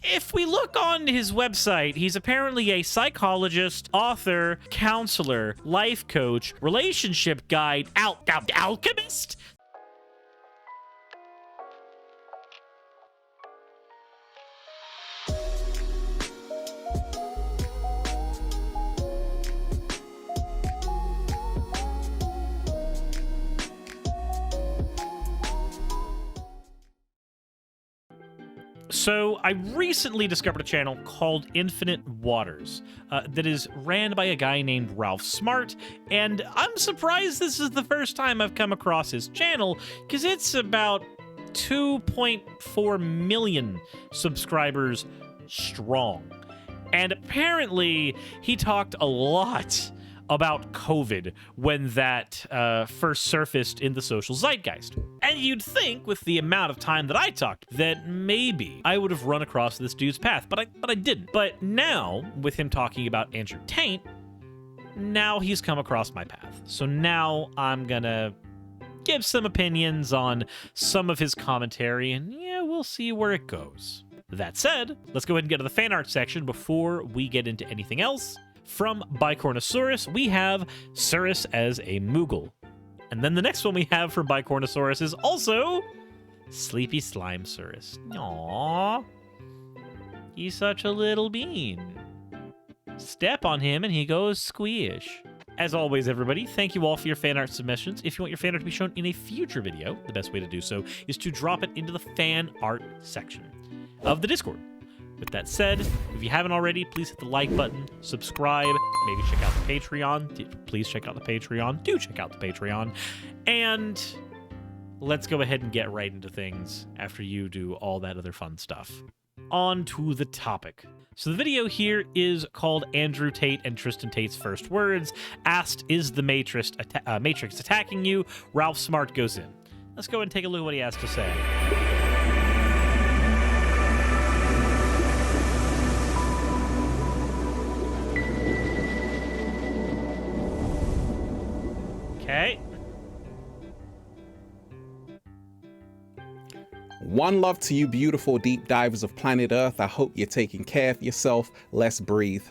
if we look on his website, he's apparently a psychologist, author, counselor, life coach, relationship guide, alchemist? So I recently discovered a channel called Infinite Waters that is ran by a guy named Ralph Smart, and I'm surprised this is the first time I've come across his channel because it's about 2.4 million subscribers strong. And apparently he talked a lot about COVID when that first surfaced in the social zeitgeist. And you'd think, with the amount of time that I talked, that maybe I would have run across this dude's path, but I didn't. But now, with him talking about Andrew Tate, now he's come across my path. So now I'm gonna give some opinions on some of his commentary, and yeah, we'll see where it goes. That said, let's go ahead and get to the fan art section before we get into anything else. From Bicornosaurus, we have Suris as a Moogle. And then the next one we have from Bicornosaurus is also Sleepy Slime Suris. Aww. He's such a little bean. Step on him and he goes squish. As always, everybody, thank you all for your fan art submissions. If you want your fan art to be shown in a future video, the best way to do so is to drop it into the fan art section of the Discord. With that said, if you haven't already, please hit the like button, subscribe, maybe check out the Patreon. Please check out the Patreon. Do check out the Patreon. And let's go ahead and get right into things after you do all that other fun stuff. On to the topic. So the video here is called Andrew Tate and Tristan Tate's First Words. Asked, is the Matrix attacking you? Ralph Smart goes in. Let's go and take a look at what he has to say. Okay. One love to you, beautiful deep divers of planet Earth. I hope you're taking care of yourself. Let's breathe.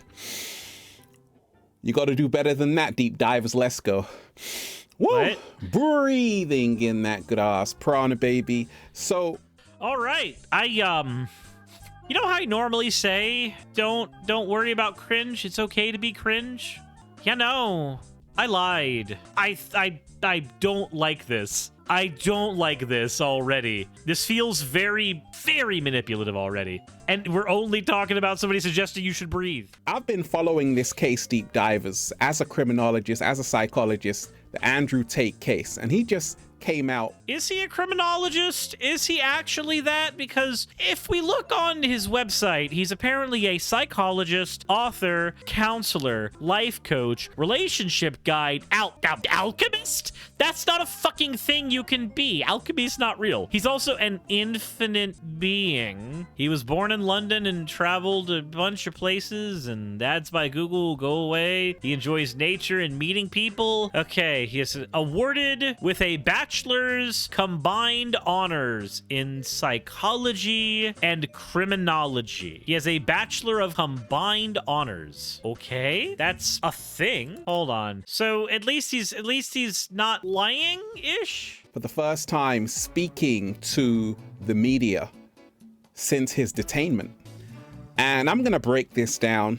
You got to do better than that, deep divers. Let's go. Woo! What? Breathing in that good ass prana, baby. So, all right. You know how I normally say, don't worry about cringe. It's okay to be cringe. Yeah, no. I lied. I don't like this. I don't like this already. This feels very, very manipulative already. And we're only talking about somebody suggesting you should breathe. I've been following this case, deep divers, as a criminologist, as a psychologist, the Andrew Tate case, and he just came out. Is he a criminologist? Is he actually that? Because if we look on his website, he's apparently a psychologist, author, counselor, life coach, relationship guide, alchemist? That's not a fucking thing you can be. Alchemy's not real. He's also an infinite being. He was born in London and traveled a bunch of places, and that's by Google, go away. He enjoys nature and meeting people. Okay, he is awarded with a bachelor's combined honors in psychology and criminology. He has a bachelor of combined honors. Okay, that's a thing. Hold on. So at least he's not lying-ish? For the first time speaking to the media since his detainment. And I'm gonna break this down.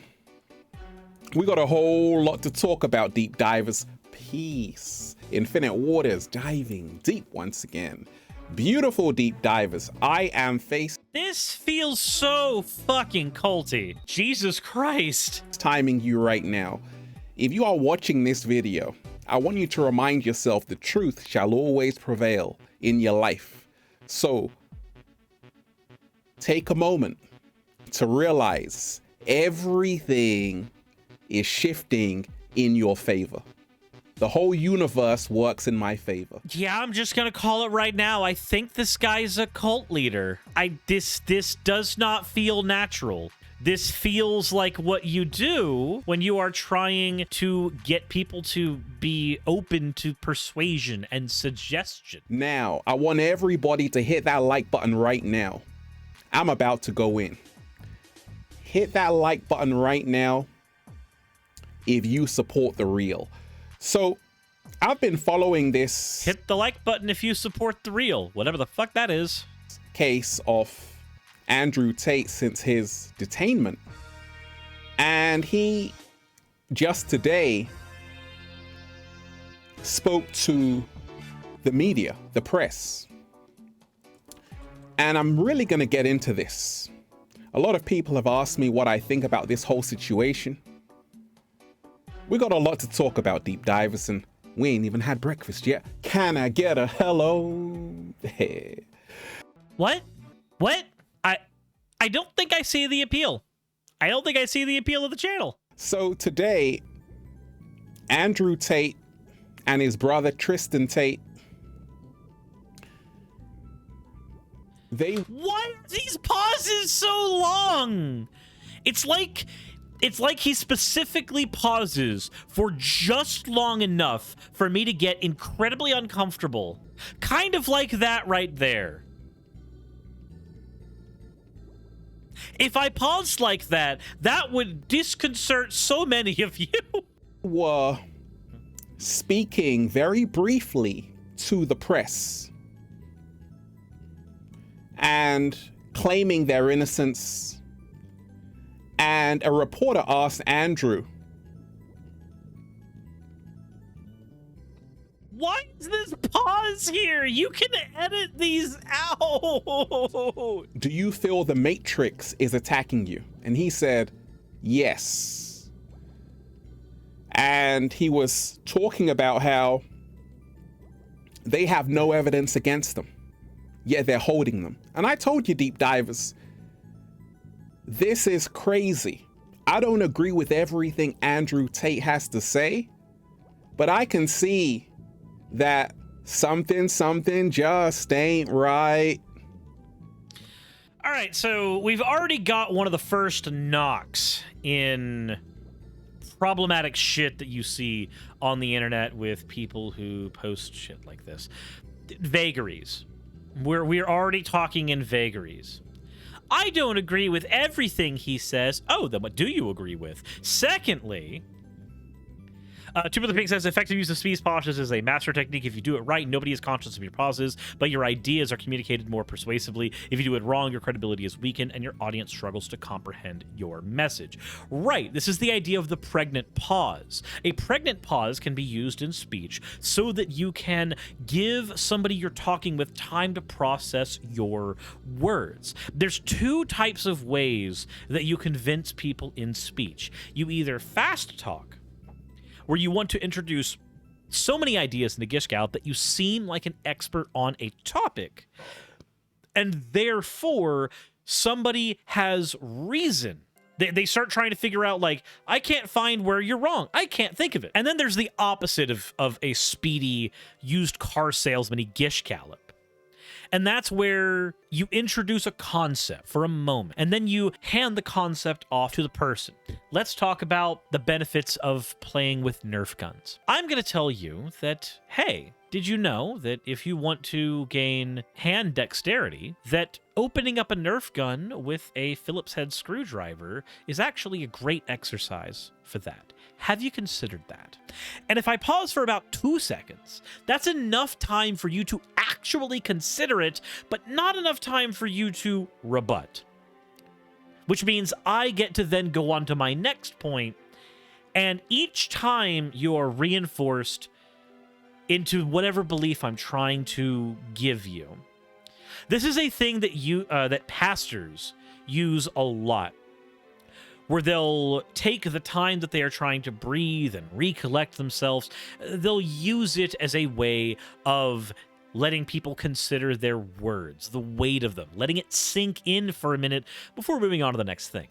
We got a whole lot to talk about, deep divers. Peace. Infinite Waters, diving deep once again. Beautiful deep divers. I am This feels so fucking culty. Jesus Christ. Timing you right now. If you are watching this video, I want you to remind yourself the truth shall always prevail in your life. So take a moment to realize everything is shifting in your favor. The whole universe works in my favor. Yeah, I'm just gonna call it right now. I think this guy's a cult leader. This does not feel natural. This feels like what you do when you are trying to get people to be open to persuasion and suggestion. Now, I want everybody to hit that like button right now. I'm about to go in. hit that like button right now if you support the real. So I've been following this Hit the like button if you support the real, whatever the fuck that is. case of Andrew Tate since his detainment. And he just today spoke to the media, the press. And I'm really going to get into this. A lot of people have asked me what I think about this whole situation. We got a lot to talk about, Deep Divers, and we ain't even had breakfast yet. Can I get a hello? What? What? I don't think I see the appeal. I don't think I see the appeal of the channel. So today, Andrew Tate and his brother Tristan Tate, Why are these pauses so long? It's like he specifically pauses for just long enough for me to get incredibly uncomfortable. Kind of like that right there. If I paused like that, that would disconcert so many of you. were speaking very briefly to the press and claiming their innocence. And a reporter asked Andrew, why is this pause here? You can edit these out. do you feel the Matrix is attacking you? And he said, yes. And he was talking about how they have no evidence against them, yet they're holding them. And I told you, Deep Divers, this is crazy. I don't agree with everything Andrew Tate has to say, but I can see that something just ain't right. All right, so we've already got one of the first knocks in problematic shit that you see on the internet with people who post shit like this. Vagaries. We're already talking in vagaries. I don't agree with everything he says. Oh, then what do you agree with? Secondly, Two the Pig says, effective use of speech pauses is a master technique. If you do it right, nobody is conscious of your pauses, but your ideas are communicated more persuasively. If you do it wrong, your credibility is weakened and your audience struggles to comprehend your message. Right, this is the idea of the pregnant pause. A pregnant pause can be used in speech so that you can give somebody you're talking with time to process your words. There's two types of ways that you convince people in speech. You either fast talk, where you want to introduce so many ideas into Gishgal that you seem like an expert on a topic, and therefore somebody has reason. They start trying to figure out, like, I can't find where you're wrong. I can't think of it. And then there's the opposite of a speedy used car salesman-y Gishgallop. And that's where you introduce a concept for a moment, and then you hand the concept off to the person. Let's talk about the benefits of playing with Nerf guns. I'm going to tell you that, hey, did you know that if you want to gain hand dexterity, that opening up a Nerf gun with a Phillips head screwdriver is actually a great exercise for that? Have you considered that? And if I pause for about 2 seconds, that's enough time for you to actually consider it, but not enough time for you to rebut. Which means I get to then go on to my next point, and each time you're reinforced into whatever belief I'm trying to give you. This is a thing that that pastors use a lot, where they'll take the time that they are trying to breathe and recollect themselves. They'll use it as a way of letting people consider their words, the weight of them, letting it sink in for a minute before moving on to the next thing.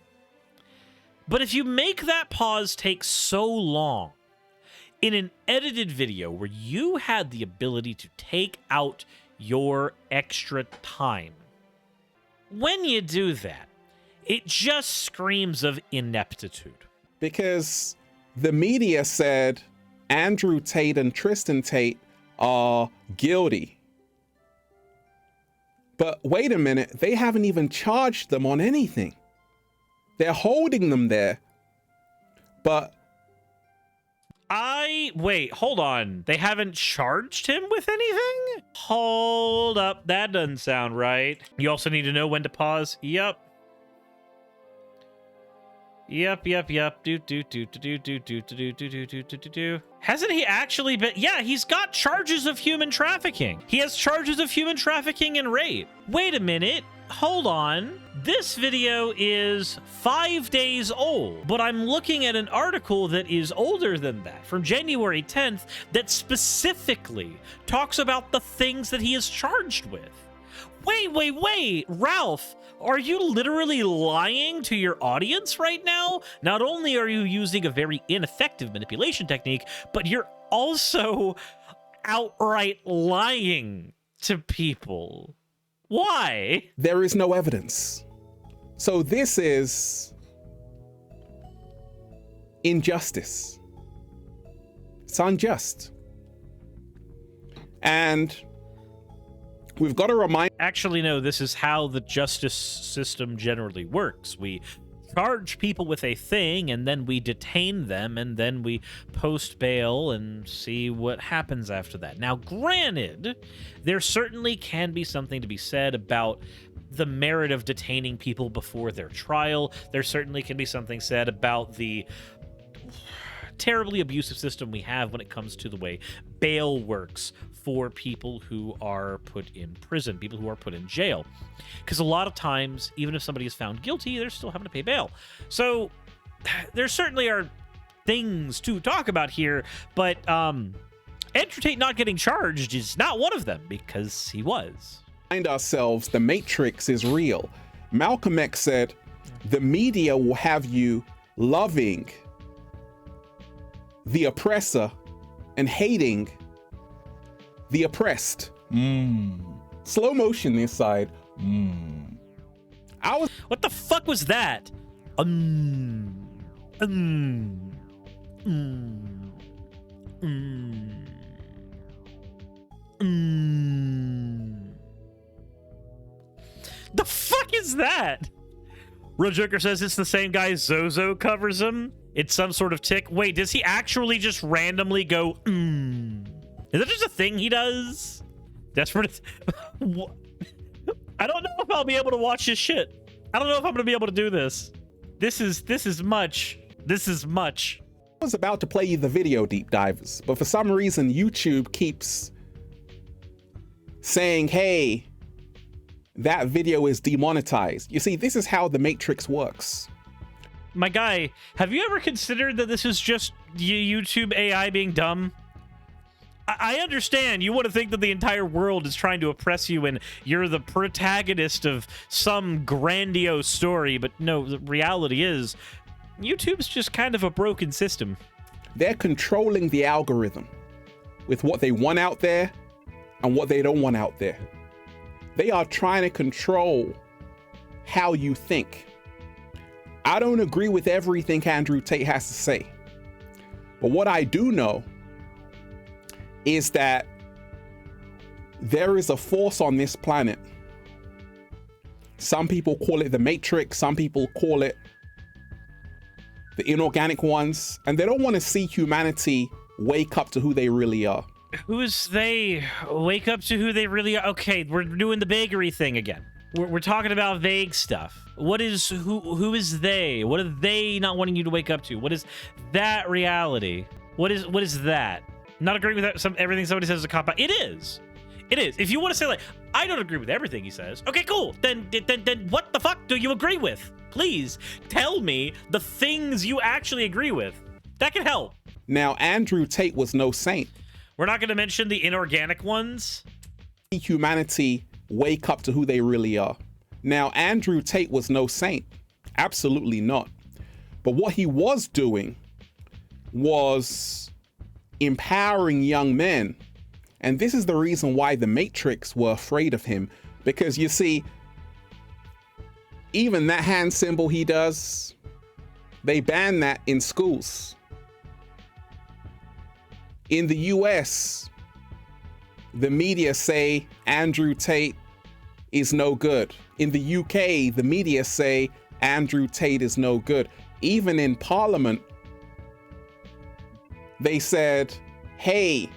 But if you make that pause take so long in an edited video where you had the ability to take out your extra time, when you do that, it just screams of ineptitude. Because the media said Andrew Tate and Tristan Tate are guilty. But wait a minute, they haven't even charged them on anything. They're holding them there. But wait, hold on. They haven't charged him with anything? Hold up. That doesn't sound right. You also need to know when to pause. Yep. Do. Hasn't he actually been? Yeah, he's got charges of human trafficking. He has charges of human trafficking and rape. Wait a minute. Hold on. This video is 5 days old, but I'm looking at an article that is older than that, from January 10th, that specifically talks about the things that he is charged with. Wait, Ralph, are you literally lying to your audience right now? Not only are you using a very ineffective manipulation technique, but you're also outright lying to people. Why? there is no evidence. So this is injustice. It's unjust. And we've got to remind... Actually, no, this is how the justice system generally works. We charge people with a thing, and then we detain them, and then we post bail and see what happens after that. Now, granted, there certainly can be something to be said about the merit of detaining people before their trial. There certainly can be something said about the terribly abusive system we have when it comes to the way bail works for people who are put in prison, people who are put in jail. Because a lot of times, even if somebody is found guilty, they're still having to pay bail. So there certainly are things to talk about here, but Andrew Tate not getting charged is not one of them, because he was. Remind ourselves the Matrix is real. Malcolm X said, the media will have you loving the oppressor and hating the oppressed. Slow motion this side. What the fuck was that? The fuck is that? Real Joker says it's the same guy Zozo covers him. It's some sort of tick. Wait, does he actually just randomly go, Is that just a thing he does? Desperate. I don't know if I'll be able to watch this shit. I don't know if I'm gonna be able to do this. This is much. I was about to play you the video, Deep Divers, but for some reason YouTube keeps saying, hey, that video is demonetized. You see, this is how the Matrix works. My guy, have you ever considered that this is just YouTube AI being dumb? I understand you want to think that the entire world is trying to oppress you and you're the protagonist of some grandiose story, but no, the reality is YouTube's just kind of a broken system. They're controlling the algorithm with what they want out there and what they don't want out there. They are trying to control how you think. I don't agree with everything Andrew Tate has to say, but what I do know is that there is a force on this planet. Some people call it the Matrix, some people call it the inorganic ones, and they don't want to see humanity wake up to who they really are. Who's they? Wake up to who they really are? Okay, we're doing the vagary thing again. We're talking about vague stuff. What is, who is they? What are they not wanting you to wake up to? What is that reality? What is that? Not agreeing with that, everything somebody says is a cop-out. It is. If you want to say, like, I don't agree with everything he says, okay, cool. Then what the fuck do you agree with? Please tell me the things you actually agree with. That can help. Now, Andrew Tate was no saint. We're not going to mention the inorganic ones. Humanity wake up to who they really are. Now, Andrew Tate was no saint. Absolutely not. But what he was doing was empowering young men. And this is the reason why the Matrix were afraid of him. Because you see, even that hand symbol he does, they ban that in schools. In the US, the media say Andrew Tate is no good. In the UK, the media say Andrew Tate is no good. Even in Parliament, they said, hey,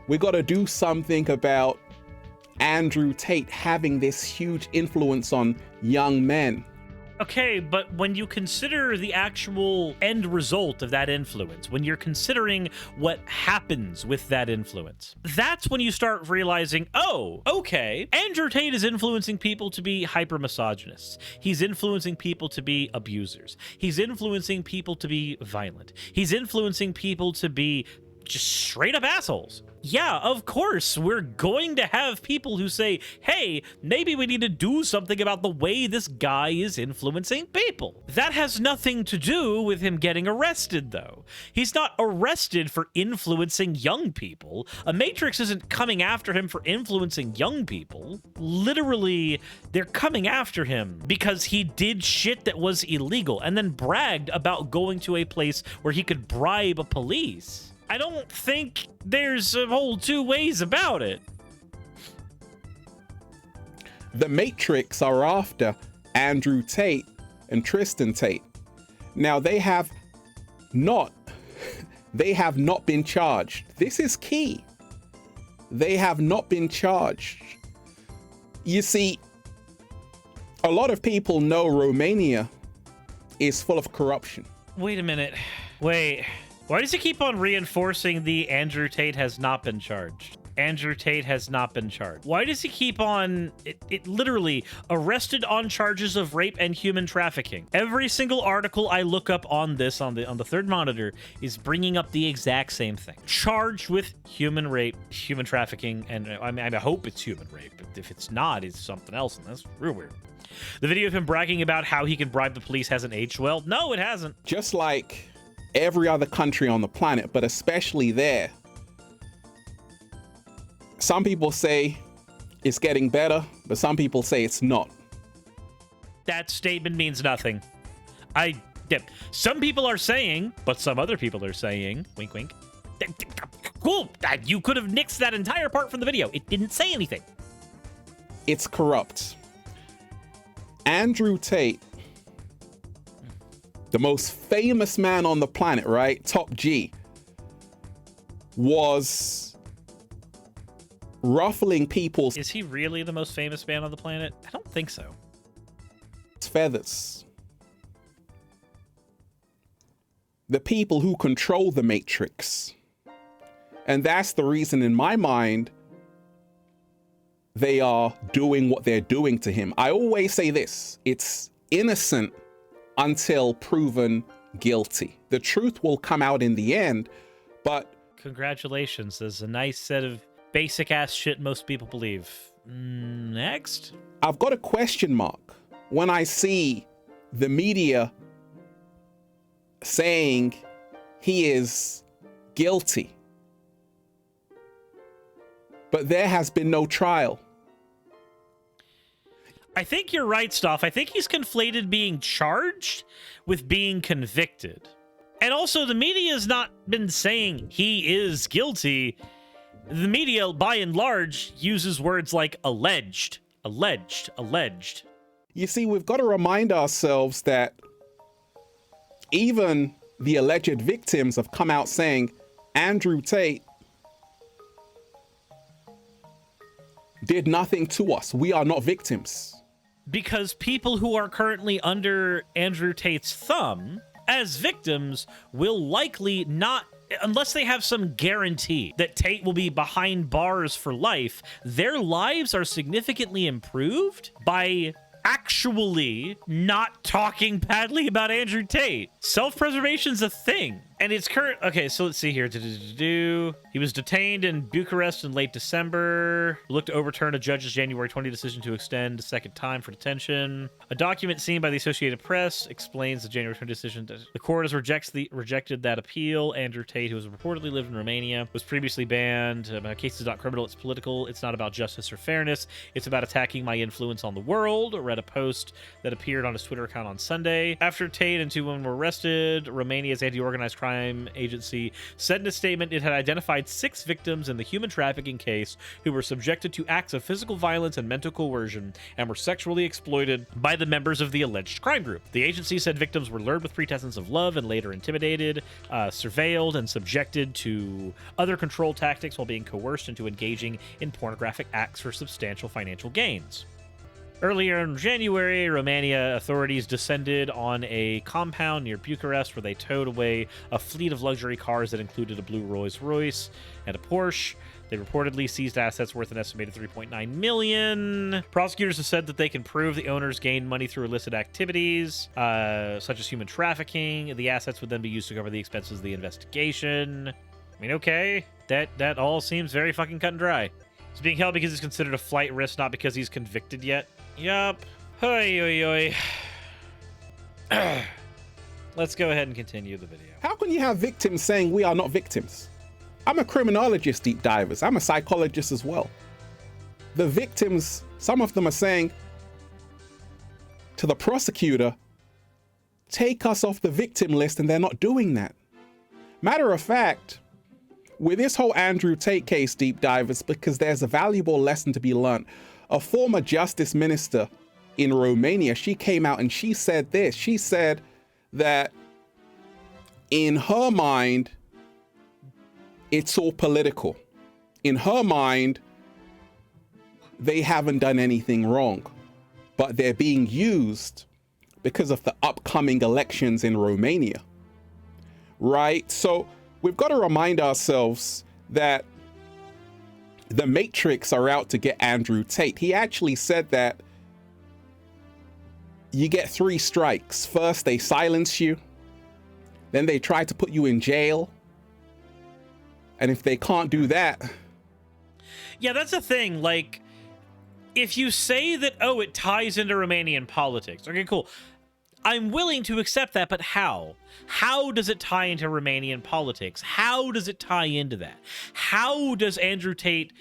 we got to do something about Andrew Tate having this huge influence on young men. Okay, but when you consider the actual end result of that influence, when you're considering what happens with that influence, that's when you start realizing, oh, okay, Andrew Tate is influencing people to be hyper-misogynists. He's influencing people to be abusers. He's influencing people to be violent. He's influencing people to be just straight up assholes. Yeah, of course, we're going to have people who say, hey, maybe we need to do something about the way this guy is influencing people. That has nothing to do with him getting arrested, though. He's not arrested for influencing young people. A Matrix isn't coming after him for influencing young people. Literally, they're coming after him because he did shit that was illegal and then bragged about going to a place where he could bribe police. I don't think there's a whole two ways about it. The Matrix are after Andrew Tate and Tristan Tate. Now they have not been charged. This is key. They have not been charged. You see, a lot of people know Romania is full of corruption. Wait a minute. Wait. Why does he keep on reinforcing the Andrew Tate has not been charged? Andrew Tate has not been charged. Why does he keep on, it literally, arrested on charges of rape and human trafficking? Every single article I look up on this, on the third monitor, is bringing up the exact same thing. Charged with human rape, human trafficking, and I mean, I hope it's human rape, but if it's not, it's something else, and that's real weird. The video of him bragging about how he can bribe the police hasn't aged well. No, it hasn't. Just like every other country on the planet, but especially there. Some people say it's getting better, but some people say it's not. That statement means nothing. Some people are saying, but some other people are saying, wink, wink. Cool, you could have nixed that entire part from the video. It didn't say anything. It's corrupt. Andrew Tate, the most famous man on the planet, right? Top G, was ruffling people's... Is he really the most famous man on the planet? I don't think so. Feathers. The people who control the Matrix. And that's the reason, in my mind, they are doing what they're doing to him. I always say this, it's innocent until proven guilty. The truth will come out in the end, but... Congratulations, there's a nice set of basic ass shit most people believe. Next? I've got a question mark when I see the media saying he is guilty, but there has been no trial. I think you're right, Stoff. I think he's conflated being charged with being convicted. And also, the media has not been saying he is guilty. The media, by and large, uses words like alleged, alleged, alleged. You see, we've got to remind ourselves that even the alleged victims have come out saying Andrew Tate did nothing to us. We are not victims. Because people who are currently under Andrew Tate's thumb as victims will likely not, unless they have some guarantee that Tate will be behind bars for life, their lives are significantly improved by actually not talking badly about Andrew Tate. Self-preservation's a thing. And it's current... Okay, so let's see here. He was detained in Bucharest in late December. Looked to overturn a judge's January 20 decision to extend a second time for detention. A document seen by the Associated Press explains the January 20 decision. The court has rejected that appeal. Andrew Tate, who has reportedly lived in Romania, was previously banned. My case is not criminal, it's political. It's not about justice or fairness. It's about attacking my influence on the world. I read a post that appeared on his Twitter account on Sunday. After Tate and two women were arrested, Romania's anti-organized crime Crime Agency said in a statement it had identified 6 victims in the human trafficking case who were subjected to acts of physical violence and mental coercion and were sexually exploited by the members of the alleged crime group. The agency said victims were lured with pretenses of love and later intimidated, surveilled, and subjected to other control tactics while being coerced into engaging in pornographic acts for substantial financial gains. Earlier in January, Romania authorities descended on a compound near Bucharest where they towed away a fleet of luxury cars that included a blue Rolls-Royce and a Porsche. They reportedly seized assets worth an estimated $3.9 million. Prosecutors have said that they can prove the owners gained money through illicit activities, such as human trafficking. The assets would then be used to cover the expenses of the investigation. I mean, okay, that all seems very fucking cut and dry. He's being held because he's considered a flight risk, not because he's convicted yet. Yup. Hoi, oi, oi. Let's go ahead and continue the video. How can you have victims saying we are not victims? I'm a criminologist, deep divers. I'm a psychologist as well. The victims, some of them are saying to the prosecutor, take us off the victim list, and they're not doing that. Matter of fact, with this whole Andrew Tate case, deep divers, because there's a valuable lesson to be learned. A former justice minister in Romania, she came out and she said this. She said that in her mind, it's all political. In her mind, they haven't done anything wrong, but they're being used because of the upcoming elections in Romania, right? So we've got to remind ourselves that the Matrix are out to get Andrew Tate. He actually said that you get 3 strikes. First, they silence you. Then they try to put you in jail. And if they can't do that... Yeah, that's the thing. Like, if you say that, oh, it ties into Romanian politics, okay, cool. I'm willing to accept that, but how? How does it tie into Romanian politics? How does it tie into that? How does Andrew Tate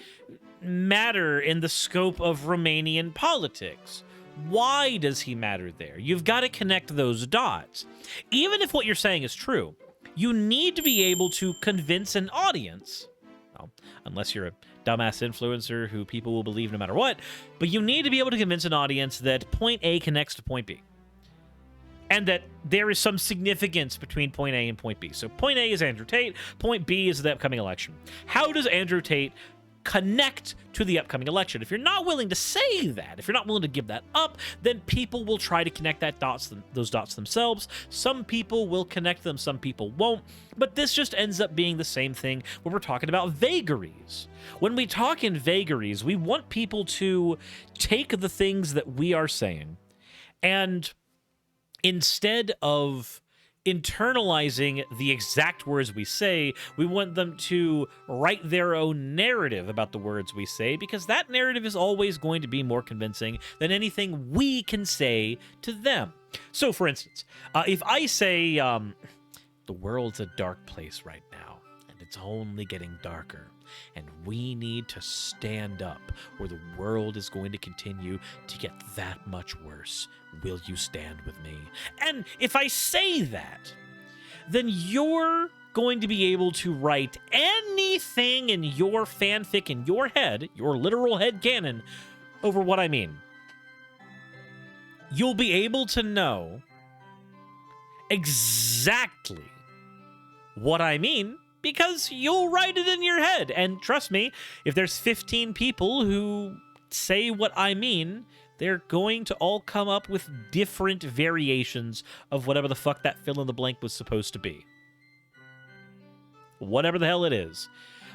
matter in the scope of Romanian politics? Why does he matter there? You've got to connect those dots. Even if what you're saying is true, you need to be able to convince an audience, well, unless you're a dumbass influencer who people will believe no matter what, but you need to be able to convince an audience that point A connects to point B. And that there is some significance between point A and point B. So point A is Andrew Tate, point B is the upcoming election. How does Andrew Tate connect to the upcoming election? If you're not willing to say that, if you're not willing to give that up, then people will try to connect those dots themselves. Some people will connect them, some people won't. But this just ends up being the same thing when we're talking about vagaries. When we talk in vagaries, we want people to take the things that we are saying and instead of internalizing the exact words we say, we want them to write their own narrative about the words we say, because that narrative is always going to be more convincing than anything we can say to them. So, for instance, if I say, the world's a dark place right now, and it's only getting darker, and we need to stand up, or the world is going to continue to get that much worse. Will you stand with me? And if I say that, then you're going to be able to write anything in your fanfic in your head, your literal head canon, over what I mean. You'll be able to know exactly what I mean because you'll write it in your head. And trust me, if there's 15 people who say what I mean, they're going to all come up with different variations of whatever the fuck that fill in the blank was supposed to be. Whatever the hell it is.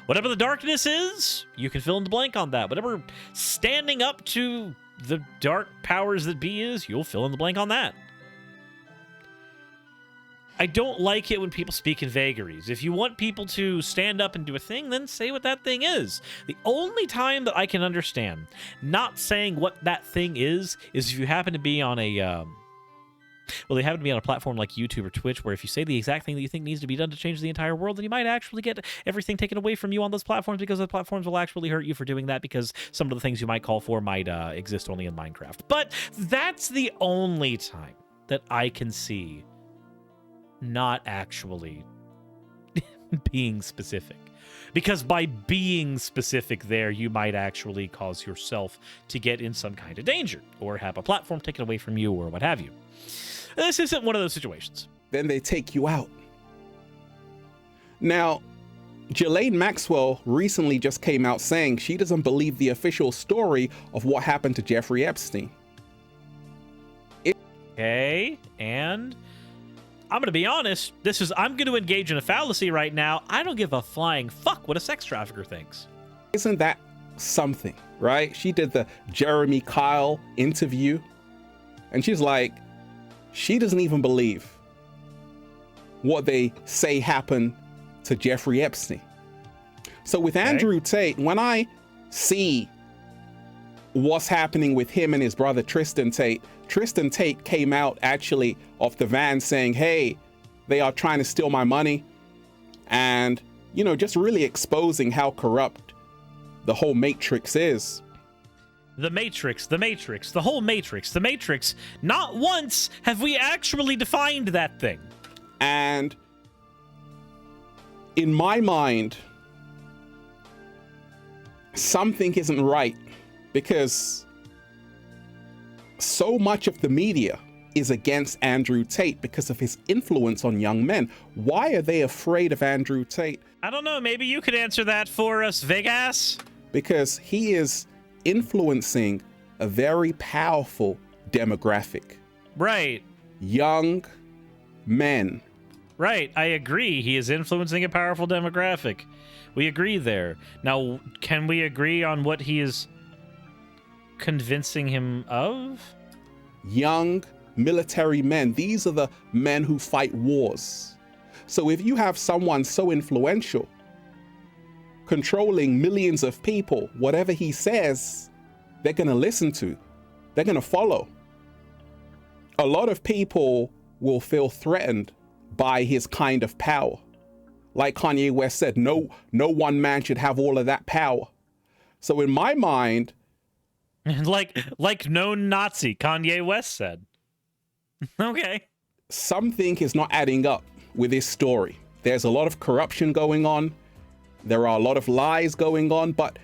Whatever the darkness is, you can fill in the blank on that. Whatever standing up to the dark powers that be is, you'll fill in the blank on that. I don't like it when people speak in vagaries. If you want people to stand up and do a thing, then say what that thing is. The only time that I can understand not saying what that thing is if you happen to be on a, they happen to be on a platform like YouTube or Twitch, where if you say the exact thing that you think needs to be done to change the entire world, then you might actually get everything taken away from you on those platforms, because the platforms will actually hurt you for doing that, because some of the things you might call for might exist only in Minecraft. But that's the only time that I can see not actually being specific. Because by being specific there, you might actually cause yourself to get in some kind of danger or have a platform taken away from you or what have you. This isn't one of those situations. Then they take you out. Now, Ghislaine Maxwell recently just came out saying she doesn't believe the official story of what happened to Jeffrey Epstein. Okay, and I'm going to be honest, I'm going to engage in a fallacy right now. I don't give a flying fuck what a sex trafficker thinks. Isn't that something, right? She did the Jeremy Kyle interview, and she's like, she doesn't even believe what they say happened to Jeffrey Epstein. So with Andrew Tate, when I see what's happening with him and his brother Tristan Tate came out actually off the van saying, hey, they are trying to steal my money, and just really exposing how corrupt the whole Matrix is. The Matrix, the whole Matrix, the Matrix. Not once have we actually defined that thing. And in my mind, something isn't right, because so much of the media is against Andrew Tate because of his influence on young men. Why are they afraid of Andrew Tate? I don't know. Maybe you could answer that for us, Vegas. Because he is influencing a very powerful demographic. Right. Young men. Right. I agree. He is influencing a powerful demographic. We agree there. Now, can we agree on what he is convincing him of? Young military men. These are the men who fight wars. So if you have someone so influential, controlling millions of people, whatever he says, they're going to listen to. They're going to follow. A lot of people will feel threatened by his kind of power. Like Kanye West said, no one man should have all of that power. So in my mind, like no Nazi, Kanye West said. Okay. Something is not adding up with this story. There's a lot of corruption going on. There are a lot of lies going on, but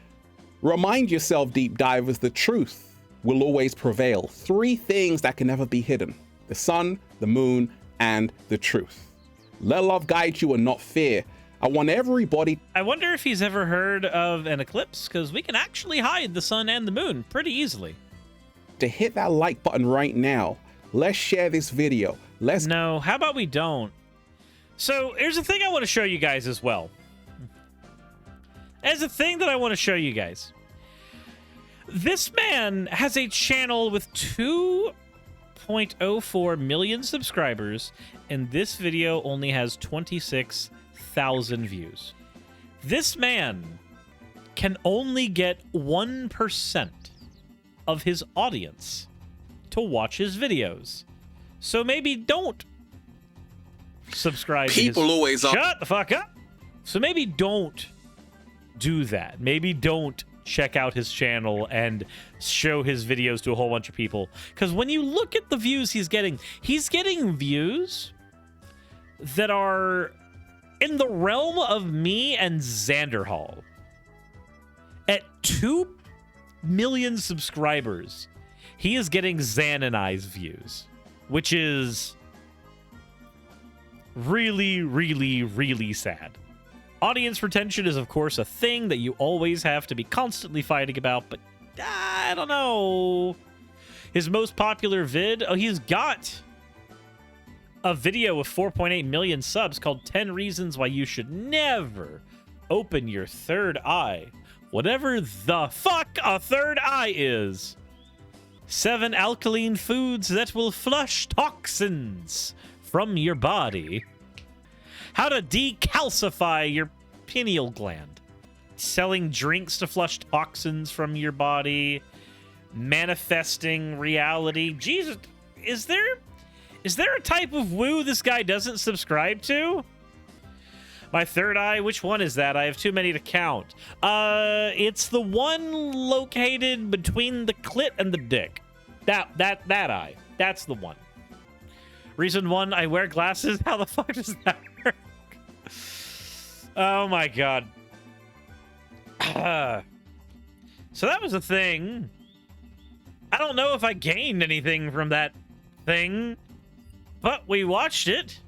remind yourself, deep divers, the truth will always prevail. 3 things that can never be hidden: the sun, the moon, and the truth. Let love guide you and not fear. I want everybody. I wonder if he's ever heard of an eclipse, because we can actually hide the sun and the moon pretty easily. To hit that like button right now. Let's share this video. No, how about we don't? So here's the thing I want to show you guys as well. As a thing that I want to show you guys. This man has a channel with 2.04 million subscribers, and this video only has 26,000 views. This man can only get 1% of his audience to watch his videos. So maybe don't subscribe to his... always up. Shut the fuck up! So maybe don't do that. Maybe don't check out his channel and show his videos to a whole bunch of people. Because when you look at the views he's getting views that are in the realm of me and Xanderhall. At 2 million subscribers, he is getting Xan and I's views, which is really, really, really sad. Audience retention is, of course, a thing that you always have to be constantly fighting about, but I don't know. His most popular vid, he's got a video with 4.8 million subs called 10 Reasons Why You Should Never Open Your Third Eye. Whatever the fuck a third eye is. 7 alkaline foods that will flush toxins from your body. How to decalcify your pineal gland. Selling drinks to flush toxins from your body. Manifesting reality. Jesus, is there a type of woo this guy doesn't subscribe to? My third eye, which one is that? I have too many to count. It's the one located between the clit and the dick. That eye. That's the one. Reason 1, I wear glasses. How the fuck does that work? Oh my god. So that was a thing. I don't know if I gained anything from that thing, but we watched it.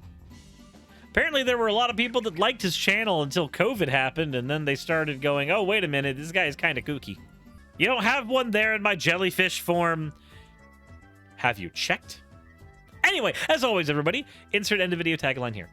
Apparently there were a lot of people that liked his channel until COVID happened, and then they started going, oh, wait a minute, this guy is kind of kooky. You don't have one there in my jellyfish form. Have you checked? Anyway, as always, everybody, insert end of video tagline here.